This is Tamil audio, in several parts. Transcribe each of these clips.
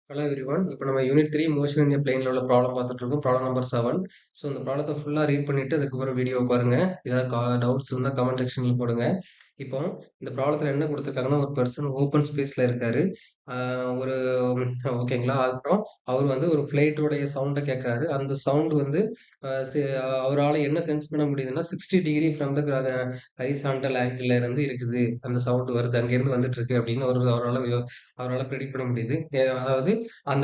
Hello everyone. இப்போ நம்ம யூனிட் 3 மோஷன் இன் எ பிளேன்ல உள்ள ப்ராப்ளம் பார்த்துட்டு இருக்கோம். Problem number 7. ஸோ இந்த ப்ராப்ளத்தை ஃபுல்லா ரீட் பண்ணிட்டு அதுக்கப்புறம் வீடியோ பாருங்க. ஏதாவது டவுட்ஸ் இருந்தால் கமெண்ட் செக்ஷன்ல போடுங்க. இப்போ இந்த ப்ராப்ளத்துல என்ன கொடுத்துருக்காங்கன்னா, ஒரு பர்சன் ஓப்பன் ஸ்பேஸ்ல இருக்காரு. ஒரு ஓகேங்களா. அதுக்கப்புறம் அவர் வந்து ஒரு ஃபிளைட்டோடைய சவுண்டை கேட்கறாரு. அந்த சவுண்ட் வந்து அவரால் என்ன சென்ஸ் பண்ண முடியுதுன்னா 60 degree from the horizontal angle இருந்து இருக்குது. அந்த சவுண்ட் வருது, அங்கிருந்து வந்துட்டு இருக்கு அப்படின்னு அவரால் ப்ரெடிக்ட் பண்ண முடியுது. அதாவது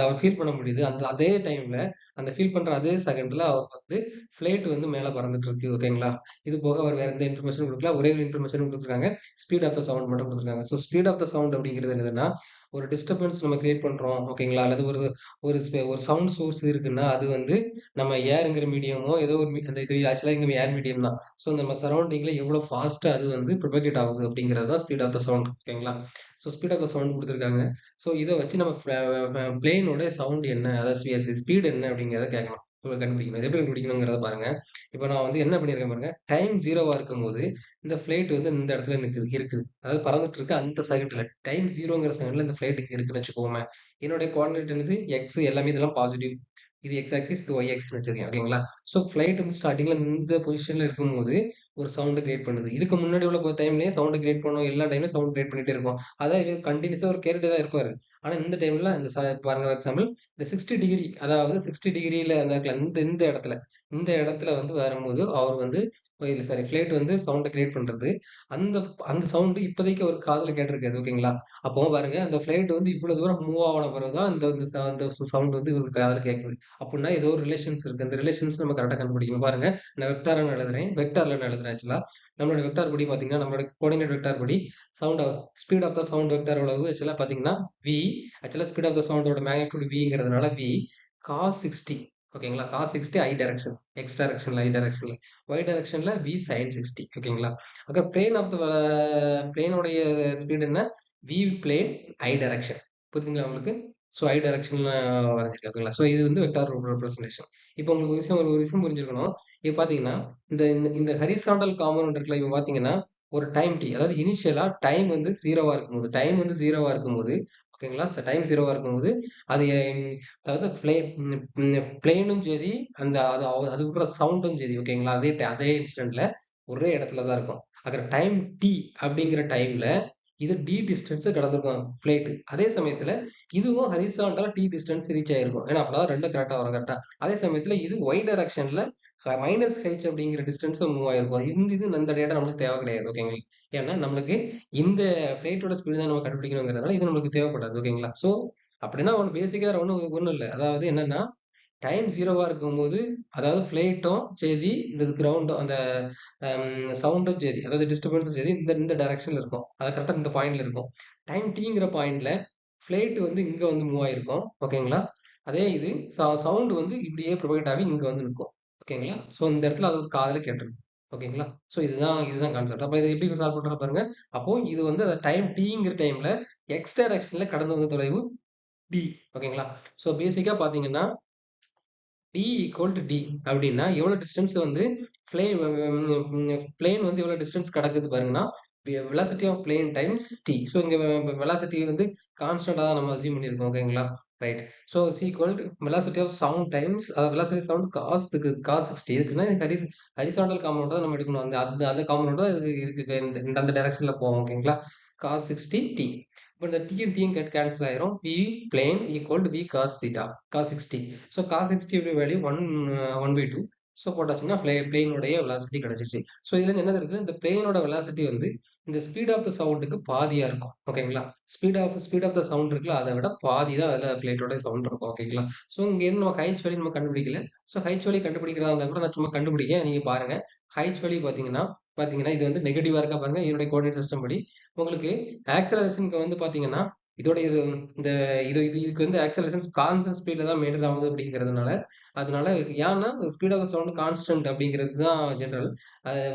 அவர் ஃபீல் பண்ண முடியுது. அதே டைம்ல அந்த ஃபீல் பண்ற அதே செகண்ட்ல அவருக்கு வந்து ஃப்ளைட் வந்து மேல பறந்துட்டு இருக்கு. ஓகேங்களா. இது போக அவர் வேற எந்த இன்ஃபர்மேஷனும் குடுக்கல. ஒரே ஒரு இன்ஃபர்மேஷன் குடுத்துருக்காங்க. ஸ்பீட் ஆஃப் த சவுண்ட் மட்டும் குடுத்துருக்காங்க. So speed of the sound அப்படிங்கிறது என்னதுன்னா, ஒரு டிஸ்டர்பன்ஸ் நம்ம கிரியேட் பண்றோம். ஓகேங்களா. அல்லது ஒரு ஒரு ஒரு சவுண்ட் சோர்ஸ் இருக்குன்னா, அது வந்து நம்ம ஏர்ங்கிற மீடியமோ ஏதோ ஒரு அந்த இது ஆக்சுவலா இங்க ஏர் மீடியம் தான். ஸோ நம்ம சரௌண்டிங்ல எவ்வளவு ஃபாஸ்ட்டா அது வந்து ப்ரொபகேட் ஆகுது அப்படிங்கிறது தான் ஸ்பீட் ஆஃப் த சவுண்ட். ஓகேங்களா. So speed of the sound குடுத்துருக்காங்க. ஸோ இத வச்சு நம்ம பிளேனோட சவுண்ட் என்ன, அதாவது ஸ்பீட் என்ன அப்படிங்கிறத கேட்கணும். கண்டுபிடிக்கணும். இது எப்படி கண்டுபிடிக்கணுங்கிறத பாருங்க. இப்போ நான் வந்து என்ன பண்ணியிருக்கேன் பாருங்க. டைம் 0வா இருக்கும்போது இந்த ஃபிளைட் வந்து இந்த இடத்துல இருக்குது. அதாவது பறந்துட்டு இருக்கு அந்த செகண்ட்ல. டைம் 0ங்கிற செகண்ட்ல இந்த ஃபிளைட் இங்க இருக்குன்னு வச்சுக்கோமே. என்னுடைய கோஆர்டினேட் என்னது எக்ஸ், எல்லாமே இதெல்லாம் பாசிட்டிவ். இது எக்ஸ் ஆக்சிஸ், இது ஒய் ஆக்சிஸ் வச்சிருக்கேன். ஓகேங்களா. ஸோ ஃபிளைட் வந்து ஸ்டார்டிங்ல இந்த பொசிஷன்ல இருக்கும்போது ஒரு சவுண்ட் கிரியேட் பண்ணுது. இதுக்கு முன்னாடி உள்ள டைம்லயே சவுண்ட் கிரியேட் பண்ணும். எல்லா டைம்லயும் சவுண்ட் கிரியேட் பண்ணிட்டே இருக்கும். அதான் இவர் கண்டினியூஸா ஒரு கேட்டுட்டே தான் இருப்பாரு. ஆனா இந்த டைம்ல பாருங்க எக்ஸாம்பிள் இந்த 60 டிகிரி, அதாவது 60 டிகிரில அந்த இடத்துல இந்த இடத்துல வந்து வரும்போது அவர் வந்து இல்ல சாரி ஃபிளைட் வந்து சவுண்ட கிரியேட் பண்றது. அந்த அந்த சவுண்ட் இப்போதைக்கு அவர் காதுல கேட்டிருக்காது. ஓகேங்களா. அப்போ பாருங்க அந்த ஃபிளைட் வந்து இவ்வளவு தூரம் மூவ் ஆன பிறகுதான் இந்த சவுண்ட் வந்து இவருக்கு காதுல கேட்குது. அப்படின்னா ஏதோ ஒரு ரிலேஷன்ஸ் இருக்கு. அந்த ரிலேஷன்ஸ் நம்ம கரெக்டா கண்டுபிடிக்கணும். பாருங்க நான் வெக்டார்ல எழுதுறேன். வெக்டார்ல எழுதுறேன் ஆக்சுவலா. நம்மளோட வெக்டார் படி பாத்தீங்கன்னா, நம்மளோட கோஆர்டினேட் வெக்டார் படி sound speed of the sound vector எவ்வளவு ஆக்சுவலா பாத்தீங்கன்னா v. ஆக்சுவலா ஸ்பீட் ஆஃப் த சவுண்டோட மேக்னிடியூட் vங்கிறதுனால v cos 60. ஓகேங்களா. cos 60 i டைரக்ஷன், எக்ஸ் டைரக்ஷன்ல i டைரக்ஷன்ல, y டைரக்ஷன்ல v sin 60. ஓகேங்களா. அங்க பிளேன் ஆஃப் த பிளேனோடைய ஸ்பீட் என்ன, v பிளேன் i டைரக்ஷன். புரியுதுங்களா உங்களுக்கு. ஸோ ஐ டைரக்ஷன்ல வரைஞ்சிருக்கு. ஓகேங்களா. ஸோ இது வந்து வெக்டார் ரெப்ரசன்டேஷன். இப்போ உங்களுக்கு ஒரு விஷயம் புரிஞ்சிருக்கணும். இப்போ பாத்தீங்கன்னா இந்த இந்த இந்த ஹரிசாண்டல் காம்பவுண்ட் இருக்குல்ல, இப்போ பாத்தீங்கன்னா ஒரு டைம் டி, அதாவது இனிஷியலா டைம் வந்து 0வா இருக்கும்போது ஓகேங்களா. டைம் 0வா இருக்கும்போது அது அதாவது பிளேனும் சரி, அது விடுற சவுண்டும் சரி. ஓகேங்களா. அதே இன்ஸ்டன்ட்ல ஒரே இடத்துல தான் இருக்கும். அப்புற டைம் டி அப்படிங்கிற டைம்ல இது டி டிஸ்டன்ஸ் கடந்திருக்கும் பிளைட். அதே சமயத்துல இதுவும் ஹரிசாண்டலா டி டிஸ்டன்ஸ் ரீச் ஆயிருக்கும். ஏன்னா அப்பதான் ரெண்டும் கரெக்டா வரும். கரெக்டா. அதே சமயத்துல இது ஒய் டைரக்ஷன்ல மைனஸ் ஹெச் அப்படிங்கிற டிஸ்டன்ஸ் மூவ் ஆயிருக்கும். இந்த டேட்டா நம்மளுக்கு தேவை கிடையாது. ஓகேங்களா. ஏன்னா நம்மளுக்கு இந்த ஃபிளைட்டோட ஸ்பீடு தான் நம்ம கண்டுபிடிக்கணுங்கிறதுனால இது நம்மளுக்கு தேவைப்படாது. ஓகேங்களா. சோ அப்படின்னா ஒண்ணு பேசிக்கா ஒண்ணும் இல்ல. அதாவது என்னன்னா டைம் 0வா இருக்கும்போது, அதாவது ஃபிளைட்டும் சரி, இந்த கிரவுண்டும் அந்த சவுண்டும் சரி, அதாவது டிஸ்டர்பன்ஸும் சரி, இந்த இந்த டைரக்ஷன்ல இருக்கும். அது கரெக்ட்டா இந்த பாயிண்ட்ல இருக்கும். டைம் டிங்கிற பாயிண்ட்ல ஃபிளைட் வந்து இங்க வந்து மூவ் ஆயிருக்கும். ஓகேங்களா. அதே இது சவுண்ட் வந்து இப்படியே ப்ரொபகேட் ஆகி இங்க வந்து நிக்கும். ஓகேங்களா. சோ இந்த இடத்துல அது காதுல கேட்டுரும். ஓகேங்களா. சோ இதுதான் கான்செப்ட். அப்ப இதை எப்படி சால்வ் பண்றோம் பாருங்க. அப்போ இது வந்து அந்த டைம் டிங்கிற டைம்ல எக்ஸ் டைரக்ஷன்ல கடந்து வந்த தொலைவு டி. ஓகேங்களா. சோ பேசிக்கா பாத்தீங்கன்னா டி ஈக்குவல் டு டி அப்படின்னா எவ்வளவு டிஸ்டன்ஸ் வந்து பிளேன் வந்து எவ்வளவு டிஸ்டன்ஸ் கடக்குது பாருங்கன்னா, velocity of plane times t. So இங்க வெலாசிட்டி வந்து கான்ஸ்டன்டா தான் நம்ம அசியூம் பண்ணியிருக்கோம். ஓகேங்களா. Right. So equal to velocity of sound times velocity sound cos 60. இருக்குன்னா ஹரிசாண்டல் காம்பவுண்ட் தான் நம்ம எடுக்கணும். அந்த அந்த அந்த காம்பவுண்ட் தான் இதுக்கு அந்த டைரக்ஷன்ல போவோம். ஓகேங்களா. Cos 60 t. இப்போ இந்த டியும் கேன்சல் ஆயிரும். v plane equal to v cos theta, cos 60. So cos 60 value 1/2. So போட்டாச்சுன்னா பிளேனுடைய வெலாசிட்டி கிடைச்சிச்சு. ஸோ இதுல இருந்து என்ன இருக்கு, இந்த பிளேனோட வெலாசிட்டி வந்து இந்த ஸ்பீட் ஆஃப் த சவுண்டுக்கு பாதியா இருக்கும். ஓகேங்களா. ஸ்பீட் ஆஃப் த சவுண்ட் இருக்குல்ல, அதை விட பாதி தான் அதுல பிளேட்டோட சவுண்ட் இருக்கும். ஓகேங்களா. ஸோ இங்க இருந்து நம்ம ஹைச் வேல்யூ நம்ம கண்டுபிடிக்கல. ஸோ ஹைச் வேல்யூ கண்டுபிடிக்கிறதா இருந்தா கூட நான் சும்மா கண்டுபிடிக்க நீங்க பாருங்க. ஹைச் வேல்யூ பாத்தீங்கன்னா இது வந்து நெகட்டிவா இருக்கா பாருங்க. என்னுடைய கோஆர்டினேட் சிஸ்டம் படி உங்களுக்கு ஆக்சலரேஷனுக்கு வந்து பாத்தீங்கன்னா இதோட இந்த இதுக்கு வந்து ஆக்சலரேஷன் கான்ஸ்டன்ட் ஸ்பீட்ல தான் மெயின்டைன் ஆகுது அப்படிங்கிறதுனால, அதனால ஏன்னா speed of the sound constant அப்படிங்கிறது தான் ஜெனரல்.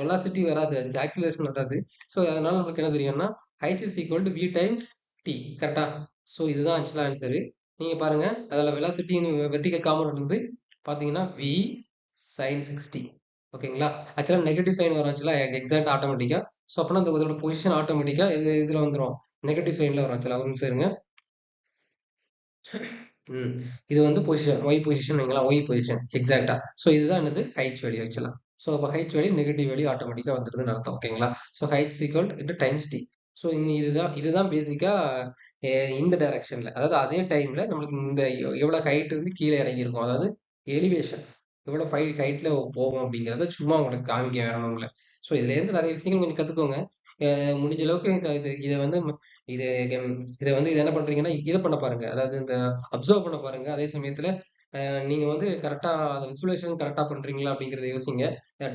வெலாசிட்டி வராது, அதுக்கு ஆக்சலரேஷன் வராது. ஸோ அதனால நமக்கு என்ன தெரியும்னா H is equal to V times T. கரெக்டா. ஸோ இதுதான் ஆக்சுவலா ஆன்சரு. நீங்க பாருங்க அதில் வெலாசிட்டி வெர்டிகல் காம்பவுண்ட் வந்து பாத்தீங்கன்னா வி சைன் 60. ஓகேங்களா. ஆக்சுவலா நெகட்டிவ் சைன் வரும் ஆக்சுவலா எக்ஸாக்ட் ஆட்டோமேட்டிக்கா. ஸோ அப்பனா இதோட பொசிஷன் ஆட்டோமேட்டிக்கா இதுல வந்துரும். நெகட்டிவ் சைன்ல வரும் ஆக்சுவலா. ஒரு நிமிஷம் இருங்க. ம். இது வந்து பொசிஷன். ஒய் பொசிஷன் வைங்களேன். Y position. எக்ஸாக்ட்டா. ஸோ இதுதான் என்னது? ஹைட்ஸ் வேல்யூ ஆக்சுவலா. ஸோ அப்ப ஹைட்ஸ் வேல்யூ நெகட்டிவ் வேல்யூ ஆட்டோமேட்டிக்கா வந்துருதுன்னு அர்த்தம். ஓகேங்களா? So heights equal into times t. So இதுதான் இதுதான் பேசிக்கா எ இந்த டைரக்ஷன்ல. அதாவது அதே டைம்ல நம்மளுக்கு இந்த எவ்வளவு ஹைட் இருந்து கீழ இறங்கியிருக்கோம். அதாவது எலிவேஷன். எவ்வளவு ஹைட்ல போவோம் அப்படிங்கிறத சும்மா உங்களுக்கு காமிக்க வேற ஒண்ணும் இல்ல. ஸோ இதுலேருந்து நெறைய விஷயங்கள் கொஞ்சம் கத்துக்கோங்க. முடிஞ்ச அளவுக்கு இத வந்து இது இத வந்து இது என்ன பண்றீங்கன்னா, இது பண்ண பாருங்க. அதாவது இந்த அப்சர்வ் பண்ண பாருங்க. அதே சமயத்துல நீங்க வந்து கரெக்ட்டா அந்த விசுவலைசேஷன் கரெக்ட்டா பண்றீங்களா அப்படிங்கிறத யோசிங்க.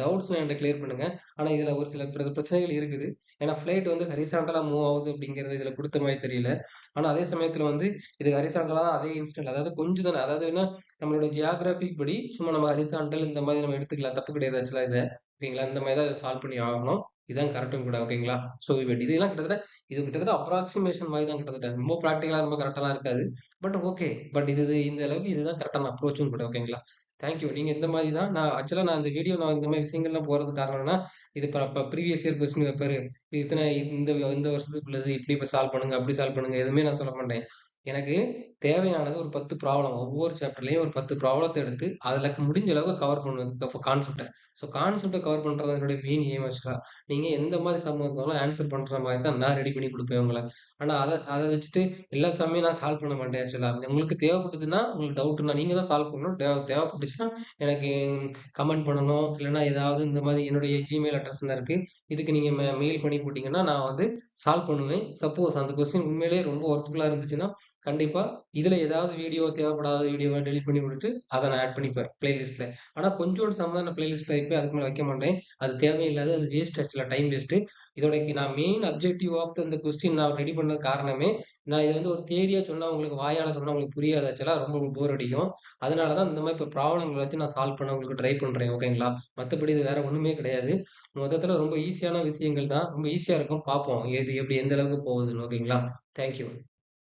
டவுட்ஸ்னா என்ட்ட கிளியர் பண்ணுங்க. ஆனா இதுல ஒரு சில பிரச்சனைகள் இருக்குது. ஏன்னா ஃப்ளைட் வந்து ஹரிசாண்டலா மூவ் ஆகுது அப்படிங்கிறது இதுல குடுத்த மாரி தெரியல. ஆனா அதே சமயத்துல வந்து இது ஹரிசாண்டலா தான் அதே இன்ஸ்டன்ட் அதாவது கொஞ்சம் தானே அதாவது என்ன நம்மளோட ஜியோகிராபிக் படி சும்மா நம்ம ஹரிசாண்டல் இந்த மாதிரி நம்ம எடுத்துக்கலாம். தப்பு கிடையாது ஆக்சுவலா இத. ஓகேங்களா? இந்த மாதிரி தான் இத சால்வ் பண்ணி ஆகணும். இதான் கரெக்டும் கூட. ஓகேங்களா? ஸோ இதெல்லாம் கிட்டத்தட்ட இது கிட்டத்தட்ட அப்ராக்ஸிமேஷன் மாதிரி தான் கிட்டத்தட்ட. ரொம்ப பிராக்டிகலா ரொம்ப கரெக்ட்டாலாம் இருக்காது. But okay. பட் இந்த அளவுக்கு இதுதான் கரெக்ட்டான அப்ரோச்சும் கூட. ஓகேங்களா? Thank you. நீங்க இந்த மாதிரி தான் நான் இந்த வீடியோ நான் இந்த மாதிரி விஷயங்கள்லாம் போடுறதுக்கு காரணம் என்னன்னா, இது ப்ரீவியஸ் இயர் கொஸ்டின் பேப்பர் இத்தனை இந்த இந்த வருஷத்துக்குள்ளது இப்படி இப்ப சால்வ் பண்ணுங்க, அப்படி சால்வ் பண்ணுங்க எதுவுமே நான் சொல்ல மாட்டேன். எனக்கு தேவையானது ஒரு 10 ப்ராப்ளம். ஒவ்வொரு சாப்டர்லயும் ஒரு 10 ப்ராப்ளத்த எடுத்து, அதுல முடிஞ்ச அளவுக்கு கவர் பண்ணுவேன். கான்செப்ட்ட. ஸோ கான்செப்ட்ட கவர் பண்றது தான் என்னுடைய மெயின் எய்ம் ஆக்சுவலா. நீங்க எந்த மாரி சம் வந்தாலும் ஆன்ஸர் பண்ற மாரி தான் நான் ரெடி பண்ணி குடுப்பேன் உங்கள. ஆனா அத அத வச்சுட்டு எல்லா சம்மையும் நான் சால்வ் பண்ண மாட்டேன் ஆக்சுவலா. உங்களுக்கு தேவைப்பட்டதுன்னா, உங்களுக்கு டவுட்ன்னா நீங்க தான் சால்வ் பண்ணணும். தேவைப்பட்டுச்சுன்னா எனக்கு கமெண்ட் பண்ணணும். இல்லன்னா ஏதாவது இந்த மாரி என்னுடைய Gmail அட்ரஸ்லாம் இருக்கு. இதுக்கு நீங்க மெயில் பண்ணி போட்டீங்கன்னா, நான் வந்து சால்வ் பண்ணுவேன். சப்போஸ் அந்த கொஸ்டின் உண்மையிலேயே ரொம்ப ஒர்த்ஃபுல்லா இருந்துச்சுன்னா, கண்டிப்பா இதுல ஏதாவது வீடியோ தேவைப்படாத வீடியோவ டெலீட் பண்ணி விட்டுட்டு, அத நான் ஆட் பண்ணிப்பேன் பிளேலிஸ்ட்ல. ஆனா கொஞ்சோண்டு சம் தான் நான் பிளேலிஸ்ட்ல வைப்பேன். அதுக்கு மேல வைக்க மாட்டேன். அது தேவையில்லாத அது வேஸ்ட் ஆக்சுவலா டைம் வேஸ்ட்டு. இதோட நான் மெயின் அப்ஜெக்டிவ் ஆஃப் இந்த கொஸ்டின் நான் ரெடி பண்ண காரணமே, நான் இத வந்து ஒரு தியரியா சொன்னா உங்களுக்கு வாயால சொன்னா உங்களுக்கு புரியாது ஆக்சுவலா. ரொம்ப போர் அடிக்கும். அதனால தான் இந்த மாரி இப்ப ப்ராப்ளங்கள வச்சு நான் சால்வ் பண்ண உங்களுக்கு ட்ரை பண்றேன். ஓகேங்களா? மத்தபடி இது வேற ஒண்ணுமே கிடையாது. மொத்தத்துல ரொம்ப ஈஸியான விஷயங்கள் தான். ரொம்ப ஈஸியா இருக்கும். பார்ப்போம். எது எப்படி எந்த அளவுக்கு போகுதுன்னு. ஓகேங்களா? Thank you.